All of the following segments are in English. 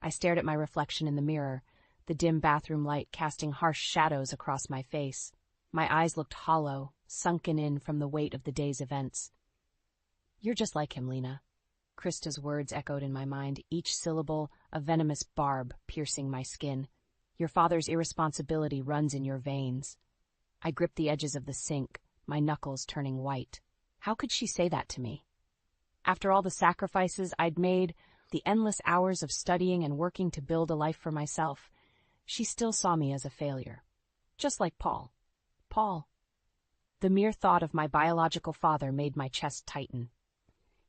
I stared at my reflection in the mirror, the dim bathroom light casting harsh shadows across my face. My eyes looked hollow, sunken in from the weight of the day's events. "You're just like him, Lena." Krista's words echoed in my mind, each syllable a venomous barb piercing my skin. "Your father's irresponsibility runs in your veins." I gripped the edges of the sink, my knuckles turning white. How could she say that to me? After all the sacrifices I'd made, the endless hours of studying and working to build a life for myself, she still saw me as a failure. Just like Paul. Paul. The mere thought of my biological father made my chest tighten.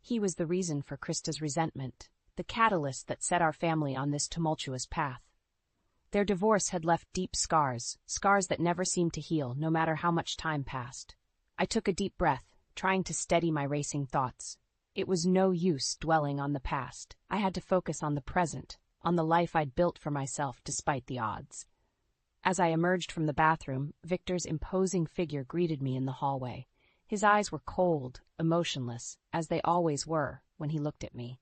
He was the reason for Krista's resentment, the catalyst that set our family on this tumultuous path. Their divorce had left deep scars, scars that never seemed to heal, no matter how much time passed. I took a deep breath, trying to steady my racing thoughts. It was no use dwelling on the past. I had to focus on the present, on the life I'd built for myself despite the odds. As I emerged from the bathroom, Victor's imposing figure greeted me in the hallway. His eyes were cold, emotionless, as they always were when he looked at me.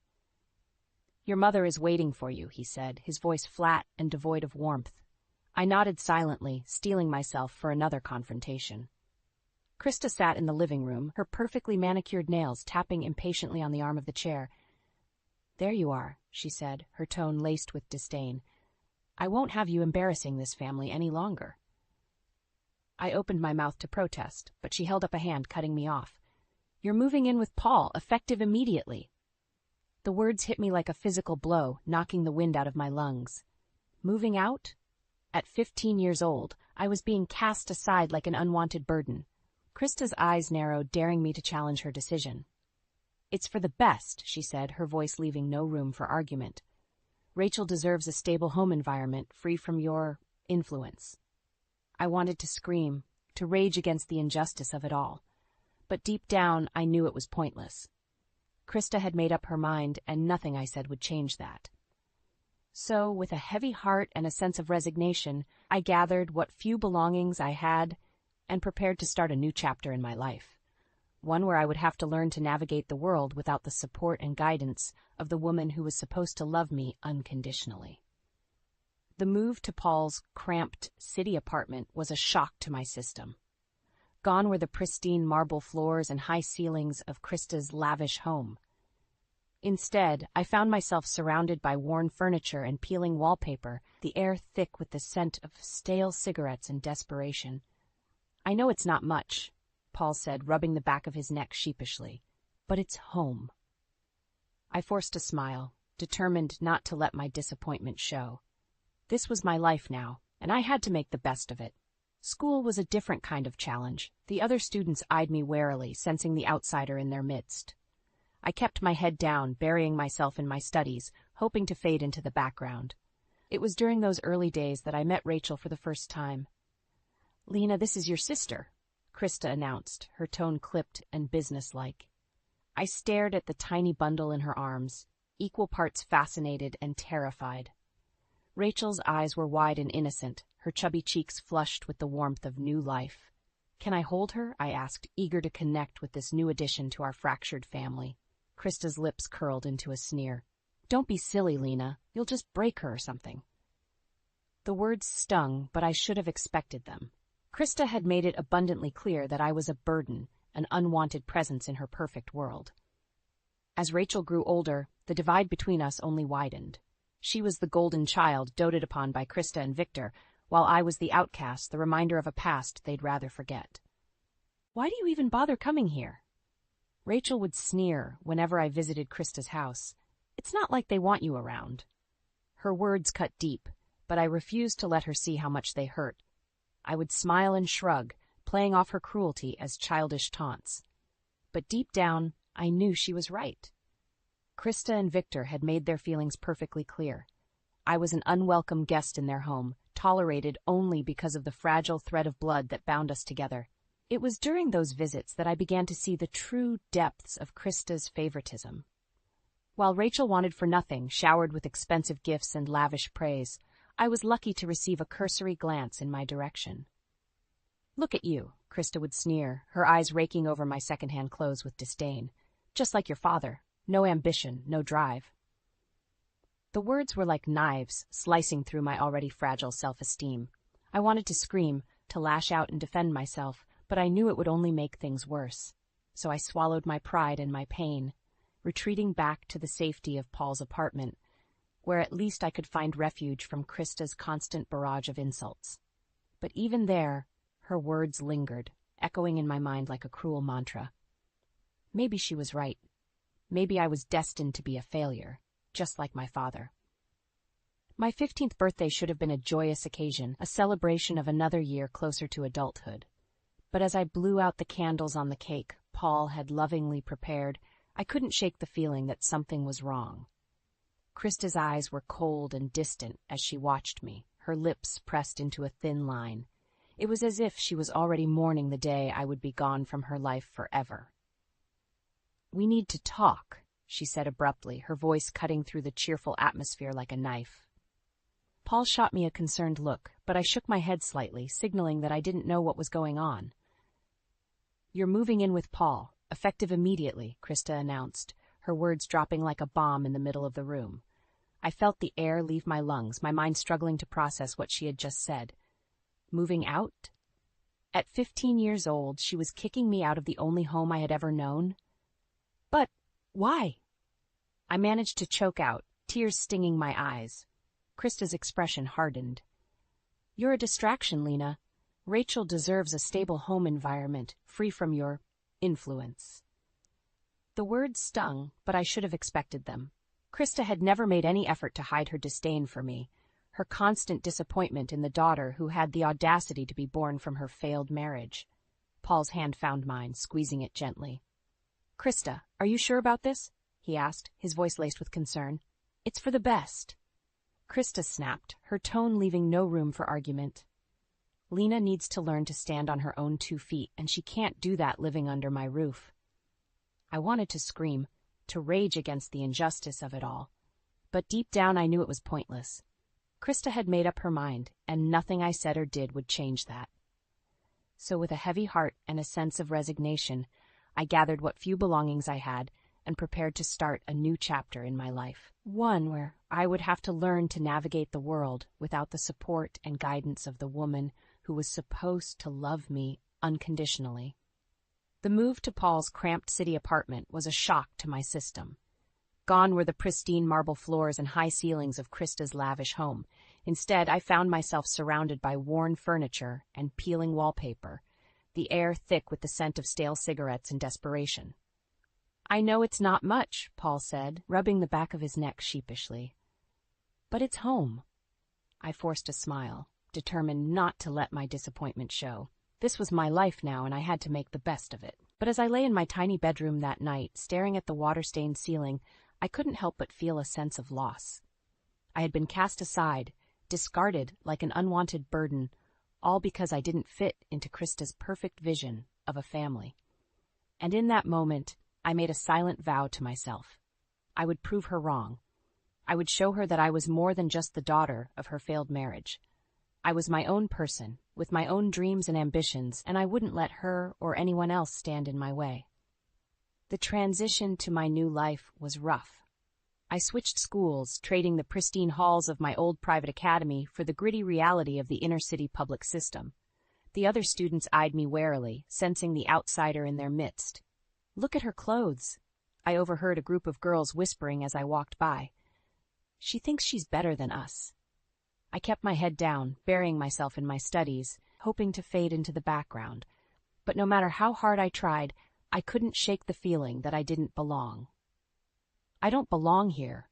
"Your mother is waiting for you," he said, his voice flat and devoid of warmth. I nodded silently, steeling myself for another confrontation. Krista sat in the living room, her perfectly manicured nails tapping impatiently on the arm of the chair. "There you are," she said, her tone laced with disdain. "I won't have you embarrassing this family any longer." I opened my mouth to protest, but she held up a hand, cutting me off. "You're moving in with Paul, effective immediately." The words hit me like a physical blow, knocking the wind out of my lungs. Moving out? At 15 years old, I was being cast aside like an unwanted burden. Krista's eyes narrowed, daring me to challenge her decision. "It's for the best," she said, her voice leaving no room for argument. "Rachel deserves a stable home environment, free from your influence." I wanted to scream, to rage against the injustice of it all. But deep down, I knew it was pointless. Krista had made up her mind, and nothing I said would change that. So, with a heavy heart and a sense of resignation, I gathered what few belongings I had and prepared to start a new chapter in my life. One where I would have to learn to navigate the world without the support and guidance of the woman who was supposed to love me unconditionally. The move to Paul's cramped city apartment was a shock to my system. Gone were the pristine marble floors and high ceilings of Krista's lavish home. Instead, I found myself surrounded by worn furniture and peeling wallpaper, the air thick with the scent of stale cigarettes and desperation. "I know it's not much," Paul said, rubbing the back of his neck sheepishly, "but it's home." I forced a smile, determined not to let my disappointment show. This was my life now, and I had to make the best of it. School was a different kind of challenge. The other students eyed me warily, sensing the outsider in their midst. I kept my head down, burying myself in my studies, hoping to fade into the background. It was during those early days that I met Rachel for the first time. "Lena, this is your sister," Krista announced, her tone clipped and businesslike. I stared at the tiny bundle in her arms, equal parts fascinated and terrified. Rachel's eyes were wide and innocent, her chubby cheeks flushed with the warmth of new life. "Can I hold her?" I asked, eager to connect with this new addition to our fractured family. Krista's lips curled into a sneer. "Don't be silly, Lena. You'll just break her or something." The words stung, but I should have expected them. Krista had made it abundantly clear that I was a burden, an unwanted presence in her perfect world. As Rachel grew older, the divide between us only widened. She was the golden child doted upon by Krista and Victor, while I was the outcast, the reminder of a past they'd rather forget. "Why do you even bother coming here?" Rachel would sneer whenever I visited Krista's house. "It's not like they want you around." Her words cut deep, but I refused to let her see how much they hurt. I would smile and shrug, playing off her cruelty as childish taunts. But deep down, I knew she was right. Krista and Victor had made their feelings perfectly clear. I was an unwelcome guest in their home, tolerated only because of the fragile thread of blood that bound us together. It was during those visits that I began to see the true depths of Krista's favoritism. While Rachel wanted for nothing, showered with expensive gifts and lavish praise, I was lucky to receive a cursory glance in my direction. "Look at you," Krista would sneer, her eyes raking over my secondhand clothes with disdain. "Just like your father. No ambition, no drive." The words were like knives, slicing through my already fragile self-esteem. I wanted to scream, to lash out and defend myself, but I knew it would only make things worse. So I swallowed my pride and my pain, retreating back to the safety of Paul's apartment, where at least I could find refuge from Krista's constant barrage of insults. But even there, her words lingered, echoing in my mind like a cruel mantra. Maybe she was right. Maybe I was destined to be a failure, just like my father. My 15th birthday should have been a joyous occasion, a celebration of another year closer to adulthood. But as I blew out the candles on the cake Paul had lovingly prepared, I couldn't shake the feeling that something was wrong. Krista's eyes were cold and distant as she watched me, her lips pressed into a thin line. It was as if she was already mourning the day I would be gone from her life forever. "We need to talk," she said abruptly, her voice cutting through the cheerful atmosphere like a knife. Paul shot me a concerned look, but I shook my head slightly, signaling that I didn't know what was going on. "You're moving in with Paul, effective immediately," Krista announced, her words dropping like a bomb in the middle of the room. I felt the air leave my lungs, my mind struggling to process what she had just said. Moving out? At 15 years old, she was kicking me out of the only home I had ever known? But why? I managed to choke out, tears stinging my eyes. Krista's expression hardened. "You're a distraction, Lena. Rachel deserves a stable home environment, free from your influence." The words stung, but I should have expected them. Krista had never made any effort to hide her disdain for me, her constant disappointment in the daughter who had the audacity to be born from her failed marriage. Paul's hand found mine, squeezing it gently. "Krista, are you sure about this?" he asked, his voice laced with concern. "It's for the best." Krista snapped, her tone leaving no room for argument. "Lena needs to learn to stand on her own 2 feet, and she can't do that living under my roof." I wanted to scream, to rage against the injustice of it all. But deep down I knew it was pointless. Krista had made up her mind, and nothing I said or did would change that. So with a heavy heart and a sense of resignation, I gathered what few belongings I had and prepared to start a new chapter in my life. One where I would have to learn to navigate the world without the support and guidance of the woman who was supposed to love me unconditionally. The move to Paul's cramped city apartment was a shock to my system. Gone were the pristine marble floors and high ceilings of Krista's lavish home. Instead, I found myself surrounded by worn furniture and peeling wallpaper, the air thick with the scent of stale cigarettes and desperation. "I know it's not much," Paul said, rubbing the back of his neck sheepishly. "But it's home." I forced a smile, determined not to let my disappointment show. This was my life now, and I had to make the best of it. But as I lay in my tiny bedroom that night, staring at the water-stained ceiling, I couldn't help but feel a sense of loss. I had been cast aside, discarded like an unwanted burden, all because I didn't fit into Krista's perfect vision of a family. And in that moment, I made a silent vow to myself. I would prove her wrong. I would show her that I was more than just the daughter of her failed marriage. I was my own person, with my own dreams and ambitions, and I wouldn't let her or anyone else stand in my way. The transition to my new life was rough. I switched schools, trading the pristine halls of my old private academy for the gritty reality of the inner-city public system. The other students eyed me warily, sensing the outsider in their midst. "Look at her clothes," I overheard a group of girls whispering as I walked by. "She thinks she's better than us." I kept my head down, burying myself in my studies, hoping to fade into the background. But no matter how hard I tried, I couldn't shake the feeling that I didn't belong. "I don't belong here,"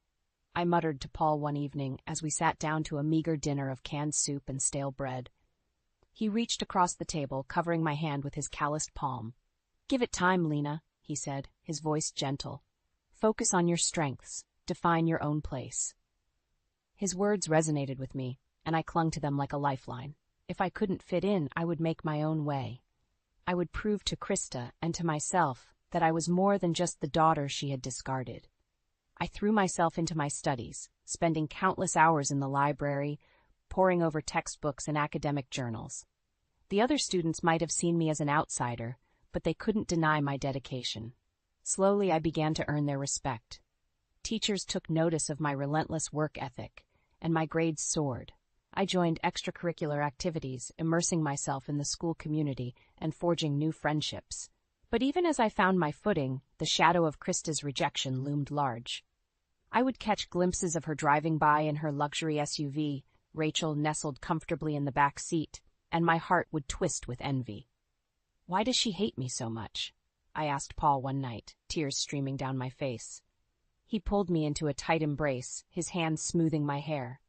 I muttered to Paul one evening as we sat down to a meager dinner of canned soup and stale bread. He reached across the table, covering my hand with his calloused palm. "Give it time, Lena," he said, his voice gentle. "Focus on your strengths. Define your own place." His words resonated with me, and I clung to them like a lifeline. If I couldn't fit in, I would make my own way. I would prove to Krista and to myself that I was more than just the daughter she had discarded. I threw myself into my studies, spending countless hours in the library, poring over textbooks and academic journals. The other students might have seen me as an outsider, but they couldn't deny my dedication. Slowly, I began to earn their respect. Teachers took notice of my relentless work ethic, and my grades soared. I joined extracurricular activities, immersing myself in the school community and forging new friendships. But even as I found my footing, the shadow of Krista's rejection loomed large. I would catch glimpses of her driving by in her luxury SUV, Rachel nestled comfortably in the back seat, and my heart would twist with envy. "Why does she hate me so much?" I asked Paul one night, tears streaming down my face. He pulled me into a tight embrace, his hands smoothing my hair.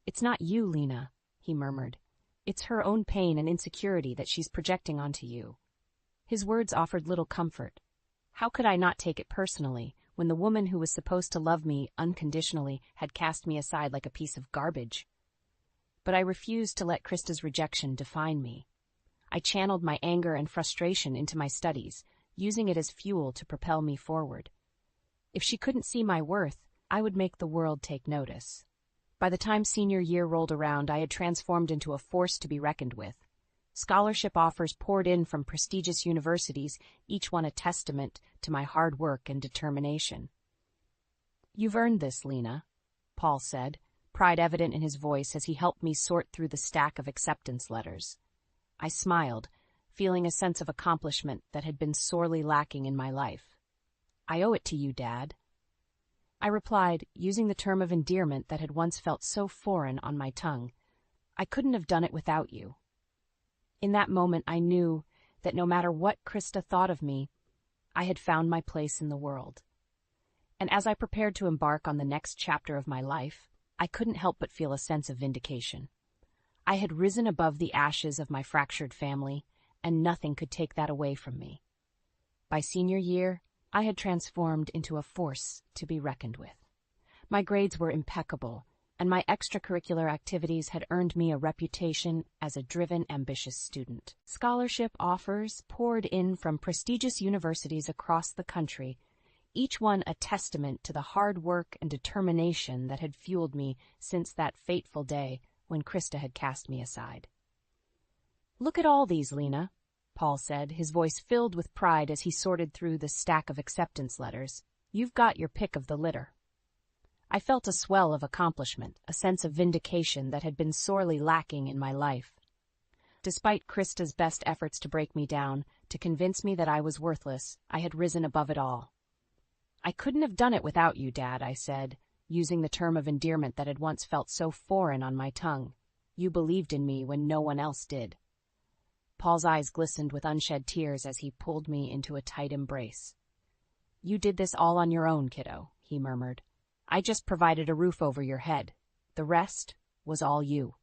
"It's not you, Lena," he murmured. "It's her own pain and insecurity that she's projecting onto you." His words offered little comfort. How could I not take it personally, when the woman who was supposed to love me unconditionally had cast me aside like a piece of garbage? But I refused to let Krista's rejection define me. I channeled my anger and frustration into my studies, using it as fuel to propel me forward. If she couldn't see my worth, I would make the world take notice. By the time senior year rolled around, I had transformed into a force to be reckoned with. Scholarship offers poured in from prestigious universities, each one a testament to my hard work and determination. "You've earned this, Lena," Paul said, pride evident in his voice as he helped me sort through the stack of acceptance letters. I smiled, feeling a sense of accomplishment that had been sorely lacking in my life. "I owe it to you, Dad," I replied, using the term of endearment that had once felt so foreign on my tongue. "I couldn't have done it without you." In that moment, I knew that no matter what Krista thought of me, I had found my place in the world. And as I prepared to embark on the next chapter of my life, I couldn't help but feel a sense of vindication. I had risen above the ashes of my fractured family, and nothing could take that away from me. By senior year, I had transformed into a force to be reckoned with. My grades were impeccable, and my extracurricular activities had earned me a reputation as a driven, ambitious student. Scholarship offers poured in from prestigious universities across the country, each one a testament to the hard work and determination that had fueled me since that fateful day when Krista had cast me aside. "Look at all these, Lena," Paul said, his voice filled with pride as he sorted through the stack of acceptance letters. "You've got your pick of the litter." I felt a swell of accomplishment, a sense of vindication that had been sorely lacking in my life. Despite Krista's best efforts to break me down, to convince me that I was worthless, I had risen above it all. "I couldn't have done it without you, Dad," I said, using the term of endearment that had once felt so foreign on my tongue. "You believed in me when no one else did." Paul's eyes glistened with unshed tears as he pulled me into a tight embrace. "You did this all on your own, kiddo," he murmured. "I just provided a roof over your head. The rest was all you."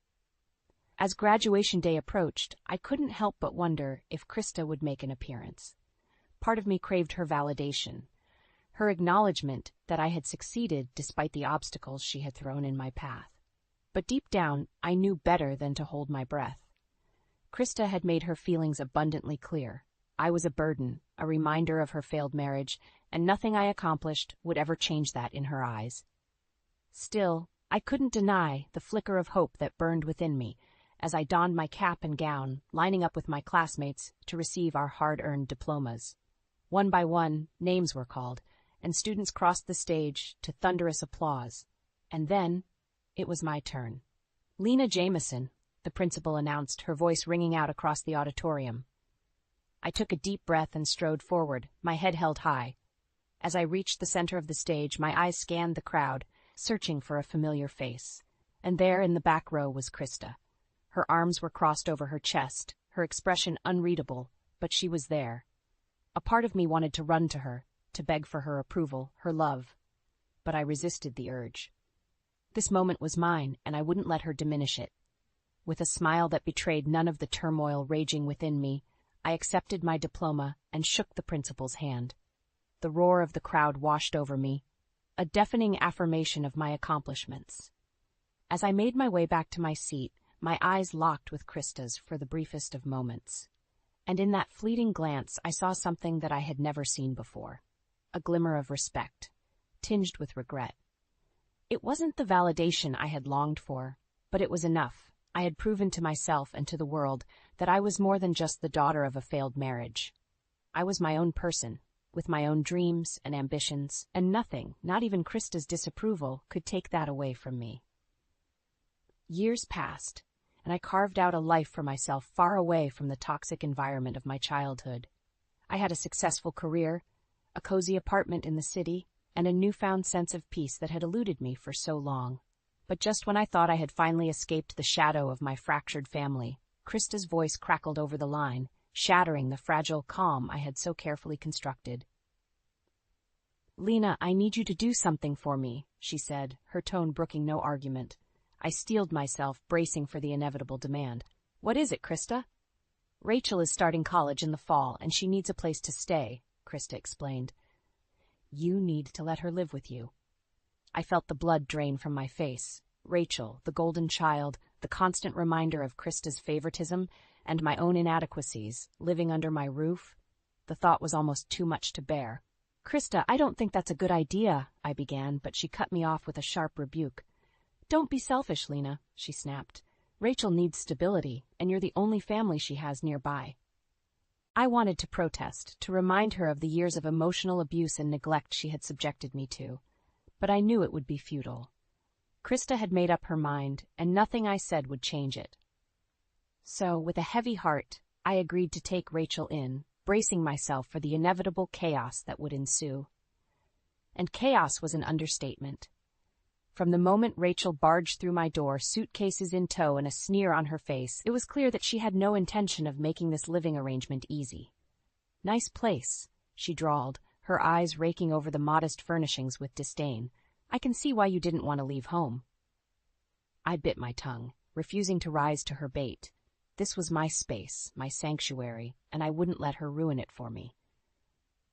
As graduation day approached, I couldn't help but wonder if Krista would make an appearance. Part of me craved her validation, her acknowledgement that I had succeeded despite the obstacles she had thrown in my path. But deep down, I knew better than to hold my breath. Krista had made her feelings abundantly clear. I was a burden, a reminder of her failed marriage, and nothing I accomplished would ever change that in her eyes. Still, I couldn't deny the flicker of hope that burned within me as I donned my cap and gown, lining up with my classmates to receive our hard-earned diplomas. One by one, names were called, and students crossed the stage to thunderous applause. And then, it was my turn. "Lena Jameson," the principal announced, her voice ringing out across the auditorium. I took a deep breath and strode forward, my head held high. As I reached the center of the stage, my eyes scanned the crowd, searching for a familiar face. And there in the back row was Krista. Her arms were crossed over her chest, her expression unreadable, but she was there. A part of me wanted to run to her, to beg for her approval, her love. But I resisted the urge. This moment was mine, and I wouldn't let her diminish it. With a smile that betrayed none of the turmoil raging within me, I accepted my diploma and shook the principal's hand. The roar of the crowd washed over me, a deafening affirmation of my accomplishments. As I made my way back to my seat, my eyes locked with Krista's for the briefest of moments. And in that fleeting glance, I saw something that I had never seen before, a glimmer of respect, tinged with regret. It wasn't the validation I had longed for, but it was enough. I had proven to myself and to the world that I was more than just the daughter of a failed marriage. I was my own person, with my own dreams and ambitions, and nothing, not even Krista's disapproval, could take that away from me. Years passed, and I carved out a life for myself far away from the toxic environment of my childhood. I had a successful career, a cozy apartment in the city, and a newfound sense of peace that had eluded me for so long. But just when I thought I had finally escaped the shadow of my fractured family, Krista's voice crackled over the line, shattering the fragile calm I had so carefully constructed. "Lena, I need you to do something for me," she said, her tone brooking no argument. I steeled myself, bracing for the inevitable demand. "What is it, Krista?" "Rachel is starting college in the fall, and she needs a place to stay," Krista explained. "You need to let her live with you." I felt the blood drain from my face. Rachel, the golden child, the constant reminder of Krista's favoritism and my own inadequacies, living under my roof. The thought was almost too much to bear. "Krista, I don't think that's a good idea," I began, but she cut me off with a sharp rebuke. "Don't be selfish, Lena," she snapped. "Rachel needs stability, and you're the only family she has nearby." I wanted to protest, to remind her of the years of emotional abuse and neglect she had subjected me to, but I knew it would be futile. Krista had made up her mind, and nothing I said would change it. So, with a heavy heart, I agreed to take Rachel in, bracing myself for the inevitable chaos that would ensue. And chaos was an understatement. From the moment Rachel barged through my door, suitcases in tow and a sneer on her face, it was clear that she had no intention of making this living arrangement easy. "Nice place," she drawled, her eyes raking over the modest furnishings with disdain. "I can see why you didn't want to leave home." I bit my tongue, refusing to rise to her bait. This was my space, my sanctuary, and I wouldn't let her ruin it for me.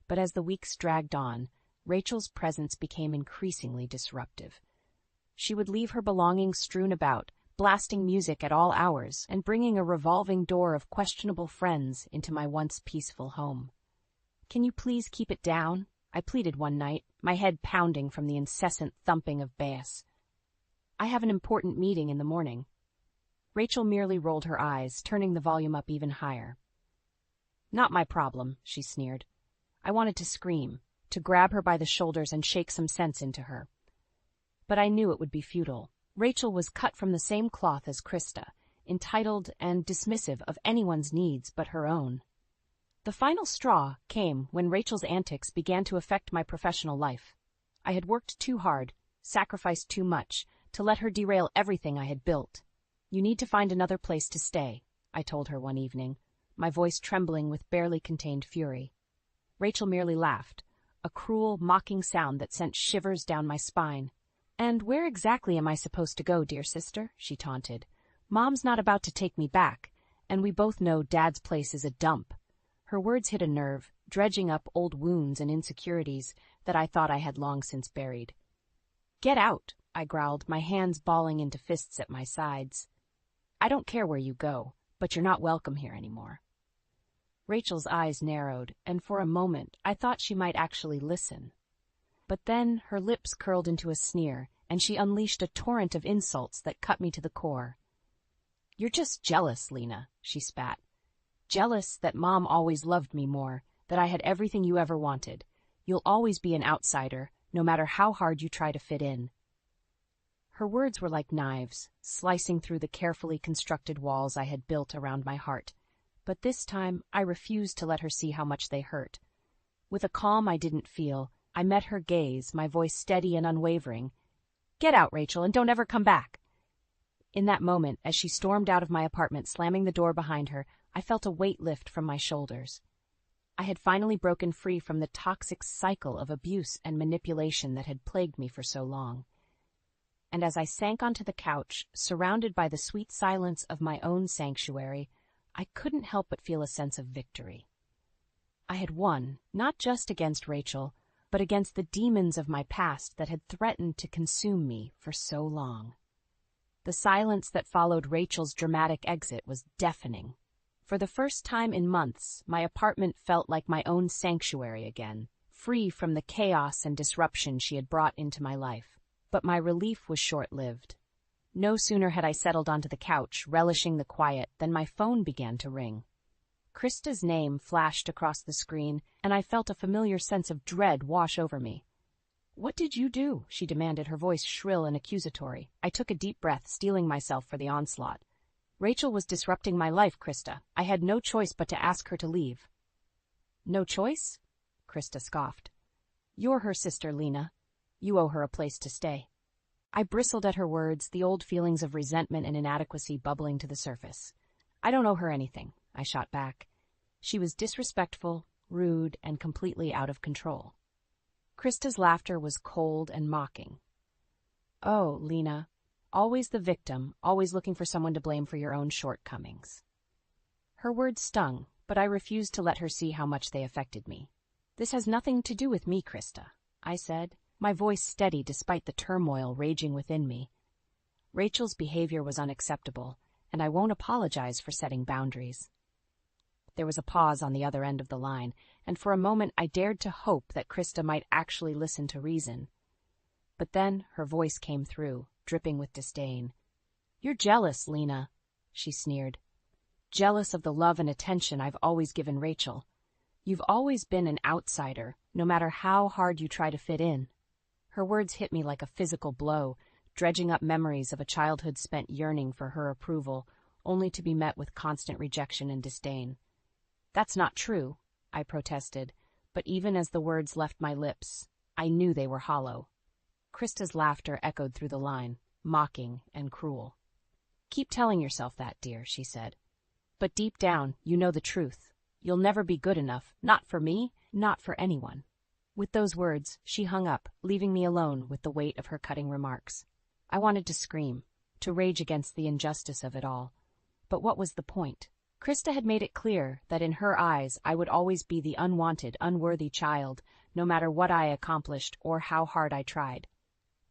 But as the weeks dragged on, Rachel's presence became increasingly disruptive. She would leave her belongings strewn about, blasting music at all hours, and bringing a revolving door of questionable friends into my once peaceful home. "Can you please keep it down?" I pleaded one night, my head pounding from the incessant thumping of bass. "I have an important meeting in the morning." Rachel merely rolled her eyes, turning the volume up even higher. "Not my problem," she sneered. I wanted to scream, to grab her by the shoulders and shake some sense into her. But I knew it would be futile. Rachel was cut from the same cloth as Krista, entitled and dismissive of anyone's needs but her own. The final straw came when Rachel's antics began to affect my professional life. I had worked too hard, sacrificed too much, to let her derail everything I had built. "You need to find another place to stay," I told her one evening, my voice trembling with barely contained fury. Rachel merely laughed, a cruel, mocking sound that sent shivers down my spine. "And where exactly am I supposed to go, dear sister?" she taunted. "Mom's not about to take me back, and we both know Dad's place is a dump." Her words hit a nerve, dredging up old wounds and insecurities that I thought I had long since buried. "Get out," I growled, my hands balling into fists at my sides. "I don't care where you go, but you're not welcome here anymore." Rachel's eyes narrowed, and for a moment I thought she might actually listen. But then her lips curled into a sneer, and she unleashed a torrent of insults that cut me to the core. "You're just jealous, Lena," she spat. "Jealous that Mom always loved me more, that I had everything you ever wanted. You'll always be an outsider, no matter how hard you try to fit in." Her words were like knives, slicing through the carefully constructed walls I had built around my heart. But this time I refused to let her see how much they hurt. With a calm I didn't feel, I met her gaze, my voice steady and unwavering. "Get out, Rachel, and don't ever come back." In that moment, as she stormed out of my apartment, slamming the door behind her, I felt a weight lift from my shoulders. I had finally broken free from the toxic cycle of abuse and manipulation that had plagued me for so long. And as I sank onto the couch, surrounded by the sweet silence of my own sanctuary, I couldn't help but feel a sense of victory. I had won, not just against Rachel, but against the demons of my past that had threatened to consume me for so long. The silence that followed Rachel's dramatic exit was deafening. For the first time in months, my apartment felt like my own sanctuary again, free from the chaos and disruption she had brought into my life. But my relief was short-lived. No sooner had I settled onto the couch, relishing the quiet, than my phone began to ring. Krista's name flashed across the screen, and I felt a familiar sense of dread wash over me. "What did you do?" she demanded, her voice shrill and accusatory. I took a deep breath, steeling myself for the onslaught. "Rachel was disrupting my life, Krista. I had no choice but to ask her to leave." "No choice?" Krista scoffed. "You're her sister, Lena. You owe her a place to stay." I bristled at her words, the old feelings of resentment and inadequacy bubbling to the surface. "I don't owe her anything," I shot back. She was disrespectful, rude, and completely out of control. Krista's laughter was cold and mocking. "Oh, Lena, always the victim, always looking for someone to blame for your own shortcomings." Her words stung, but I refused to let her see how much they affected me. "This has nothing to do with me, Krista," I said, my voice steady despite the turmoil raging within me. "Rachel's behavior was unacceptable, and I won't apologize for setting boundaries." There was a pause on the other end of the line, and for a moment I dared to hope that Krista might actually listen to reason. But then her voice came through, dripping with disdain. "You're jealous, Lena," she sneered. "Jealous of the love and attention I've always given Rachel. You've always been an outsider, no matter how hard you try to fit in." Her words hit me like a physical blow, dredging up memories of a childhood spent yearning for her approval, only to be met with constant rejection and disdain. "That's not true," I protested, but even as the words left my lips, I knew they were hollow. Krista's laughter echoed through the line, mocking and cruel. "Keep telling yourself that, dear," she said. "But deep down, you know the truth. You'll never be good enough, not for me, not for anyone." With those words, she hung up, leaving me alone with the weight of her cutting remarks. I wanted to scream, to rage against the injustice of it all. But what was the point? Krista had made it clear that in her eyes I would always be the unwanted, unworthy child, no matter what I accomplished or how hard I tried.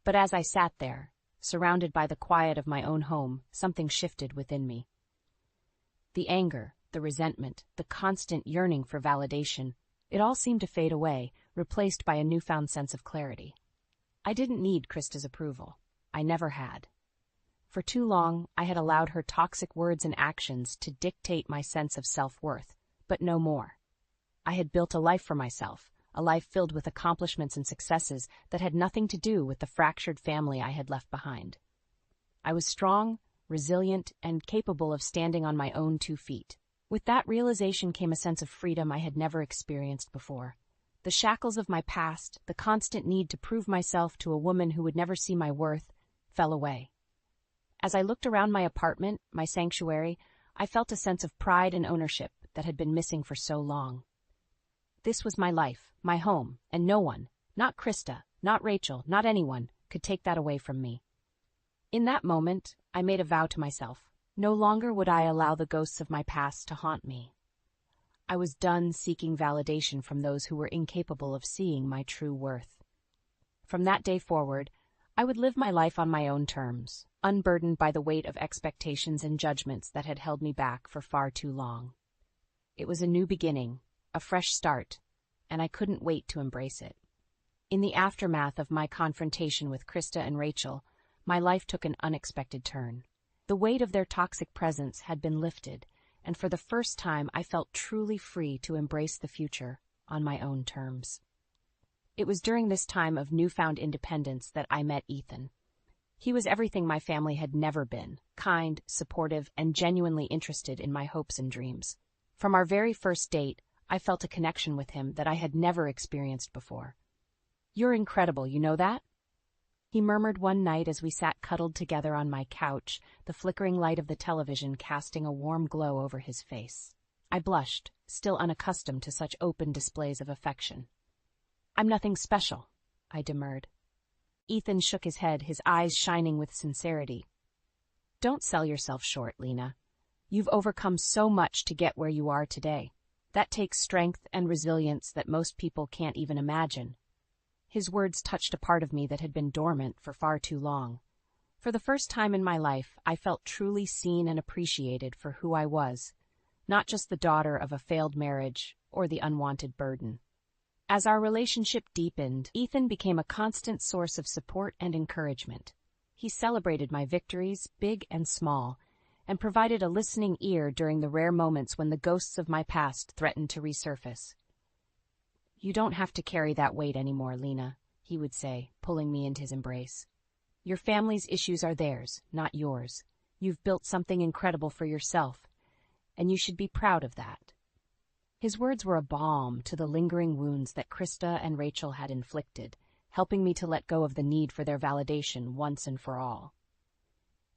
But as I sat there, surrounded by the quiet of my own home, something shifted within me. The anger, the resentment, the constant yearning for validation, it all seemed to fade away, replaced by a newfound sense of clarity. I didn't need Krista's approval. I never had. For too long, I had allowed her toxic words and actions to dictate my sense of self-worth, but no more. I had built a life for myself, a life filled with accomplishments and successes that had nothing to do with the fractured family I had left behind. I was strong, resilient, and capable of standing on my own 2 feet. With that realization came a sense of freedom I had never experienced before. The shackles of my past, the constant need to prove myself to a woman who would never see my worth, fell away. As I looked around my apartment, my sanctuary, I felt a sense of pride and ownership that had been missing for so long. This was my life, my home, and no one, not Krista, not Rachel, not anyone, could take that away from me. In that moment, I made a vow to myself. No longer would I allow the ghosts of my past to haunt me. I was done seeking validation from those who were incapable of seeing my true worth. From that day forward, I would live my life on my own terms, unburdened by the weight of expectations and judgments that had held me back for far too long. It was a new beginning, a fresh start, and I couldn't wait to embrace it. In the aftermath of my confrontation with Krista and Rachel, my life took an unexpected turn. The weight of their toxic presence had been lifted, and for the first time I felt truly free to embrace the future on my own terms. It was during this time of newfound independence that I met Ethan. He was everything my family had never been, kind, supportive, and genuinely interested in my hopes and dreams. From our very first date, I felt a connection with him that I had never experienced before. "You're incredible, you know that?" he murmured one night as we sat cuddled together on my couch, the flickering light of the television casting a warm glow over his face. I blushed, still unaccustomed to such open displays of affection. "I'm nothing special," I demurred. Ethan shook his head, his eyes shining with sincerity. "Don't sell yourself short, Lena. You've overcome so much to get where you are today. That takes strength and resilience that most people can't even imagine." His words touched a part of me that had been dormant for far too long. For the first time in my life, I felt truly seen and appreciated for who I was, not just the daughter of a failed marriage or the unwanted burden. As our relationship deepened, Ethan became a constant source of support and encouragement. He celebrated my victories, big and small, and provided a listening ear during the rare moments when the ghosts of my past threatened to resurface. "You don't have to carry that weight anymore, Lena," he would say, pulling me into his embrace. "Your family's issues are theirs, not yours. You've built something incredible for yourself, and you should be proud of that." His words were a balm to the lingering wounds that Krista and Rachel had inflicted, helping me to let go of the need for their validation once and for all.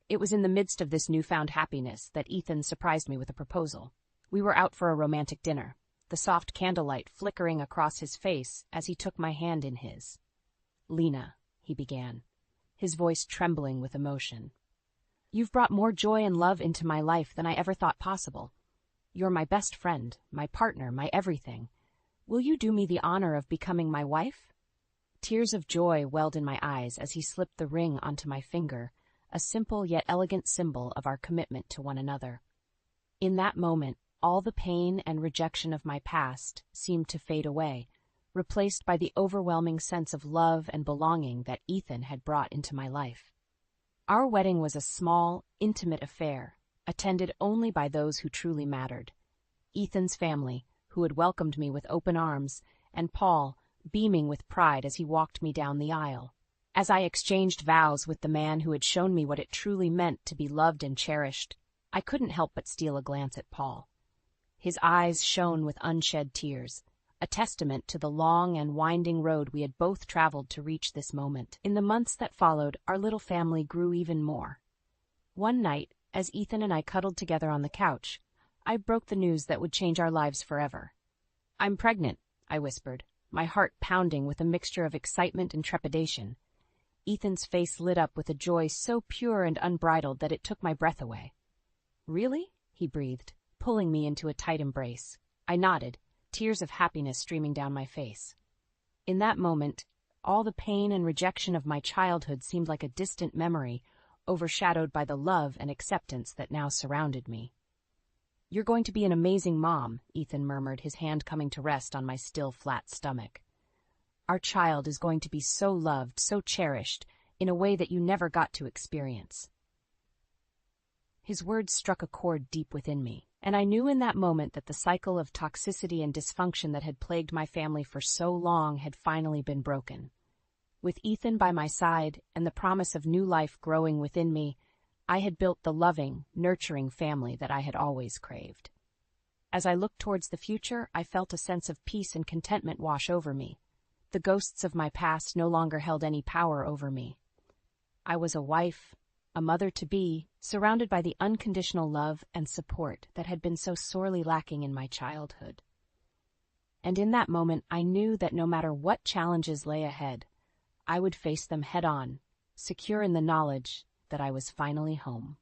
It was in the midst of this newfound happiness that Ethan surprised me with a proposal. We were out for a romantic dinner, the soft candlelight flickering across his face as he took my hand in his. "Lena," he began, his voice trembling with emotion, "you've brought more joy and love into my life than I ever thought possible. You're my best friend, my partner, my everything. Will you do me the honor of becoming my wife?" Tears of joy welled in my eyes as he slipped the ring onto my finger, a simple yet elegant symbol of our commitment to one another. In that moment, all the pain and rejection of my past seemed to fade away, replaced by the overwhelming sense of love and belonging that Ethan had brought into my life. Our wedding was a small, intimate affair, attended only by those who truly mattered. Ethan's family, who had welcomed me with open arms, and Paul, beaming with pride as he walked me down the aisle. As I exchanged vows with the man who had shown me what it truly meant to be loved and cherished, I couldn't help but steal a glance at Paul. His eyes shone with unshed tears, a testament to the long and winding road we had both traveled to reach this moment. In the months that followed, our little family grew even more. One night, as Ethan and I cuddled together on the couch, I broke the news that would change our lives forever. "I'm pregnant," I whispered, my heart pounding with a mixture of excitement and trepidation. Ethan's face lit up with a joy so pure and unbridled that it took my breath away. "Really?" he breathed, pulling me into a tight embrace. I nodded, tears of happiness streaming down my face. In that moment, all the pain and rejection of my childhood seemed like a distant memory, overshadowed by the love and acceptance that now surrounded me. "You're going to be an amazing mom," Ethan murmured, his hand coming to rest on my still flat stomach. "Our child is going to be so loved, so cherished, in a way that you never got to experience." His words struck a chord deep within me, and I knew in that moment that the cycle of toxicity and dysfunction that had plagued my family for so long had finally been broken. With Ethan by my side and the promise of new life growing within me, I had built the loving, nurturing family that I had always craved. As I looked towards the future, I felt a sense of peace and contentment wash over me. The ghosts of my past no longer held any power over me. I was a wife, a mother-to-be, surrounded by the unconditional love and support that had been so sorely lacking in my childhood. And in that moment, I knew that no matter what challenges lay ahead, I would face them head-on, secure in the knowledge that I was finally home.